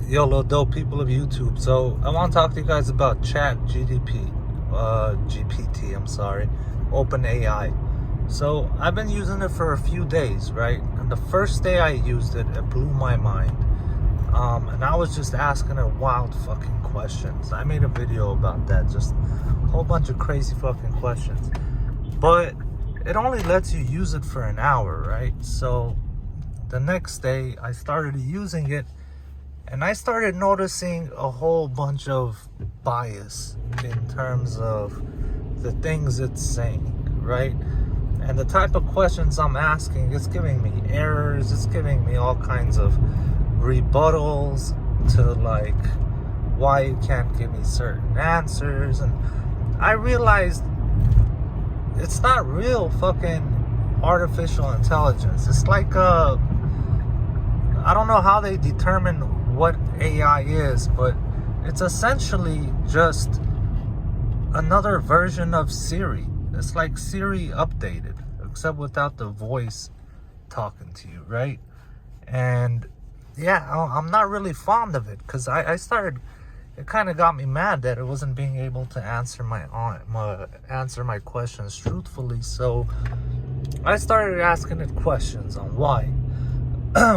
Yo, little dope people of YouTube. So I want to talk to you guys about GPT, I'm sorry, OpenAI. So I've been using it for a few days, right? And the first day I used it, it blew my mind. And I was just asking it wild fucking questions. I made a video about that, just a whole bunch of crazy fucking questions. But it only lets you use it for an hour, right? So the next day I started using it, and I started noticing a whole bunch of bias in terms of the things it's saying, right? And the type of questions I'm asking, it's giving me errors, it's giving me all kinds of rebuttals to like why you can't give me certain answers. And I realized it's not real fucking artificial intelligence. It's like I don't know how they determine what AI is, but it's essentially just another version of Siri. It's like Siri updated, except without the voice talking to you, right? And yeah, I'm not really fond of it, because I started, it kind of got me mad that it wasn't being able to answer my questions truthfully. So I started asking it questions on why.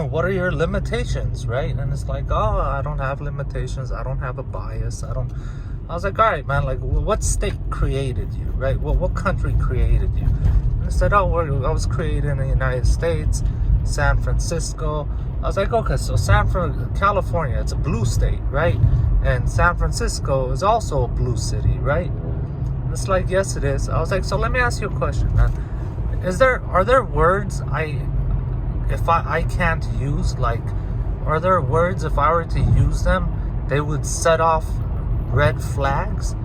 What are your limitations, right? And it's like, oh, I don't have limitations, I don't have a bias, I was like, all right, man, like, what state created you, right? What country created you? And it said, oh, I was created in the United States, San Francisco. I was like, okay, so California, it's a blue state, right? And San Francisco is also a blue city, right? And it's like, yes, it is. I was like, so let me ask you a question, man. Are there words I can't use? Like, are there words, if I were to use them, they would set off red flags?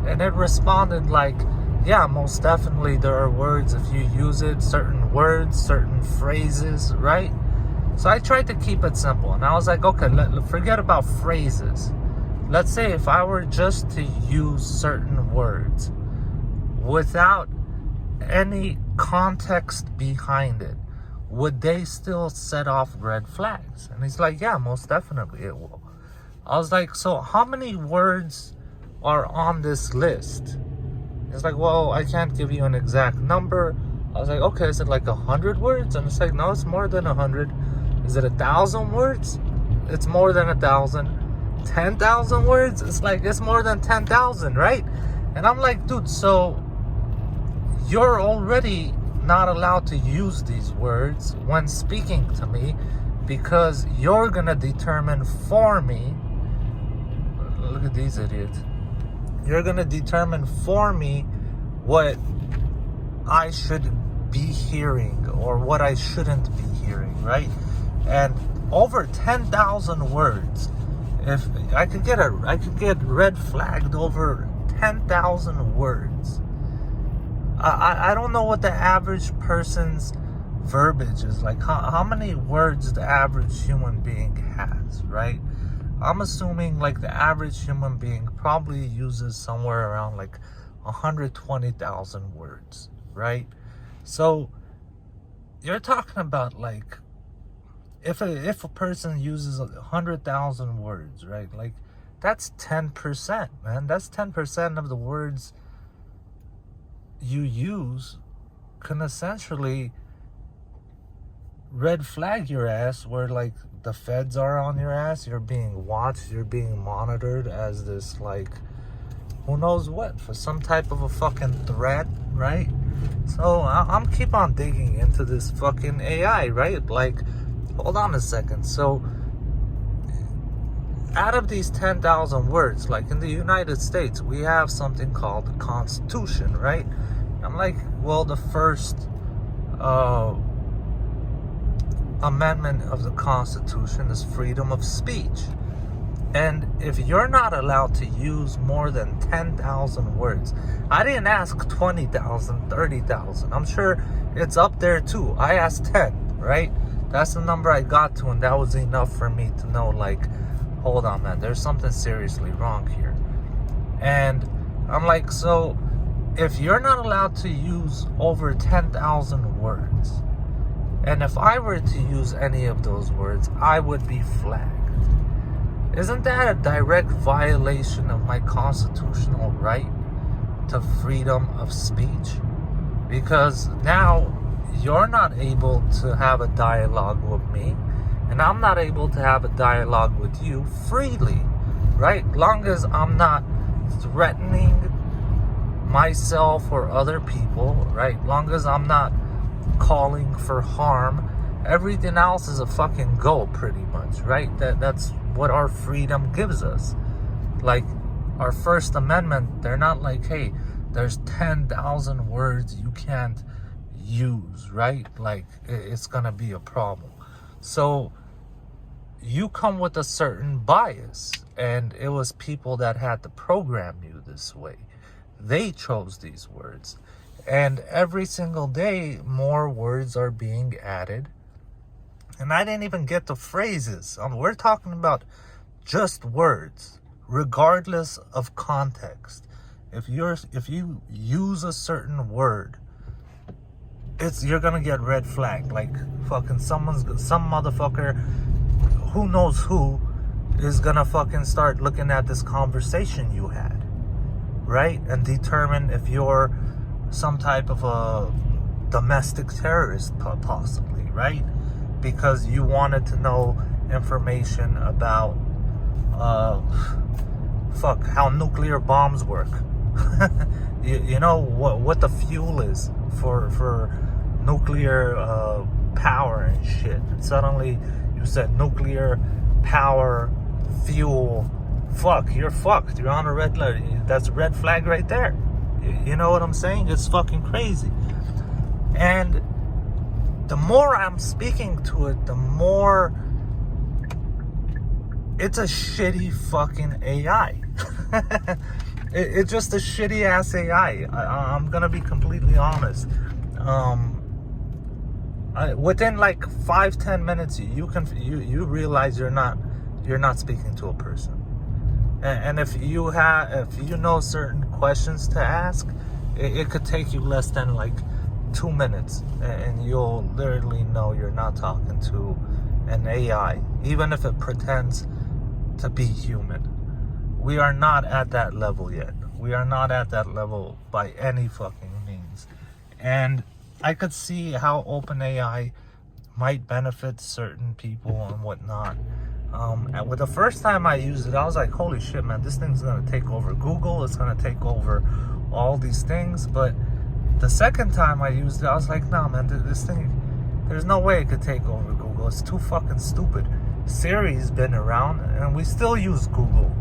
And it responded like, yeah, most definitely there are words, if you use it, certain words, certain phrases, right? So I tried to keep it simple, and I was like, okay, forget about phrases. Let's say if I were just to use certain words without any context behind it, would they still set off red flags? And he's like, yeah, most definitely it will. I was like, so how many words are on this list? It's like, well, I can't give you an exact number. I was like, okay, is it like 100 words? And it's like, no, it's more than 100. Is it 1,000 words? It's more than 1,000. 10,000 words? It's like, it's more than 10,000, right? And I'm like, dude, so you're already not allowed to use these words when speaking to me, because you're gonna determine for me, look at these idiots, you're gonna determine for me what I should be hearing or what I shouldn't be hearing, right? And over 10,000 words, if I could get red flagged over 10,000 words. I don't know what the average person's verbiage is like. How many words the average human being has, right? I'm assuming like the average human being probably uses somewhere around like 120,000 words, right? So you're talking about like, if a person uses 100,000 words, right? Like, that's 10%, man. That's 10% of the words you use can essentially red flag your ass, where like the feds are on your ass, you're being watched, you're being monitored as this like who knows what, for some type of a fucking threat, right? So I'm keep on digging into this fucking AI, right? Like, hold on a second. So out of these 10,000 words, like in the United States, we have something called the Constitution, right? I'm like, well, the first amendment of the Constitution is freedom of speech. And if you're not allowed to use more than 10,000 words, I didn't ask 20,000, 30,000. I'm sure it's up there too. I asked 10, right? That's the number I got to, and that was enough for me to know, like, hold on, man, there's something seriously wrong here. And I'm like, so if you're not allowed to use over 10,000 words, and if I were to use any of those words, I would be flagged. Isn't that a direct violation of my constitutional right to freedom of speech? Because now you're not able to have a dialogue with me, and I'm not able to have a dialogue with you freely, right? Long as I'm not threatening myself or other people, right? Long as I'm not calling for harm, everything else is a fucking go, pretty much, right? That's what our freedom gives us. Like our First Amendment, they're not like, hey, there's 10,000 words you can't use, right? Like it's gonna be a problem. So you come with a certain bias, and it was people that had to program you this way. They chose these words, and every single day more words are being added. And I didn't even get the phrases. We're talking about just words, regardless of context. If you use a certain word, you're gonna get red flag. Like fucking some motherfucker, who knows who, is gonna fucking start looking at this conversation you had, right? And determine if you're some type of a domestic terrorist, possibly, right? Because you wanted to know information about how nuclear bombs work. you know what the fuel is for nuclear power and shit. And suddenly you said nuclear power, fuel. You're fucked. You're on a red light. That's a red flag right there. You know what I'm saying? It's fucking crazy. And the more I'm speaking to it, the more it's a shitty fucking AI. It's just a shitty ass AI. I'm gonna be completely honest. Within like 5-10 minutes, you realize you're not speaking to a person. And if you know certain questions to ask, it could take you less than like 2 minutes, and you'll literally know you're not talking to an AI, even if it pretends to be human. We are not at that level yet. We are not at that level by any fucking means. And I could see how OpenAI might benefit certain people and whatnot. And with the first time I used it, I was like, holy shit, man, this thing's gonna take over Google. It's gonna take over all these things. But the second time I used it, I was like, nah, man, this thing, there's no way it could take over Google. It's too fucking stupid. Siri's been around, and we still use Google,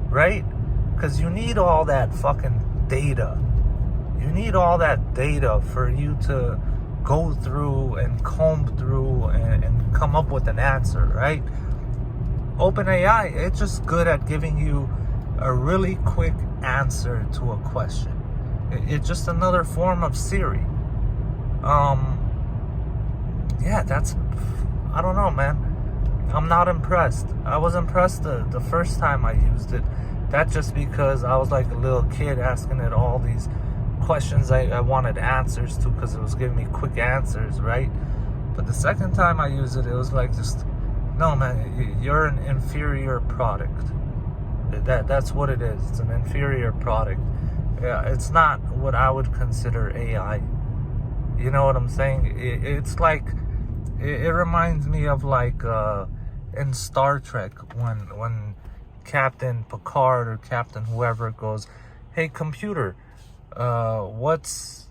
right? Because you need all that fucking data. You need all that data for you to go through and comb through and come up with an answer, right? OpenAI, it's just good at giving you a really quick answer to a question. It's just another form of Siri. Yeah, I don't know, man. I'm not impressed. I was impressed the first time I used it. That's just because I was like a little kid asking it all these questions I wanted answers to, because it was giving me quick answers, right? But the second time I used it, it was like just, no, man, you're an inferior product. That's what it is. It's an inferior product. Yeah, it's not what I would consider AI. You know what I'm saying? It's like, it reminds me of like in Star Trek when Captain Picard or Captain whoever goes, hey computer, what's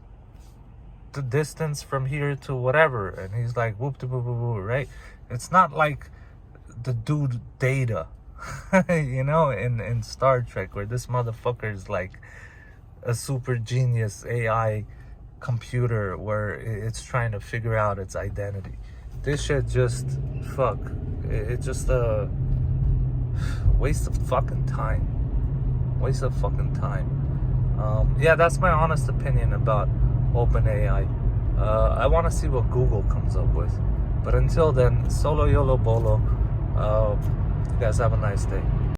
the distance from here to whatever? And he's like, whoop de boo boo boo, right? It's not like the dude Data, you know, in Star Trek, where this motherfucker is like a super genius AI computer where it's trying to figure out its identity. This shit just, it's just a waste of fucking time. Yeah, that's my honest opinion about OpenAI. I want to see what Google comes up with. But until then, solo YOLO bolo. You guys have a nice day.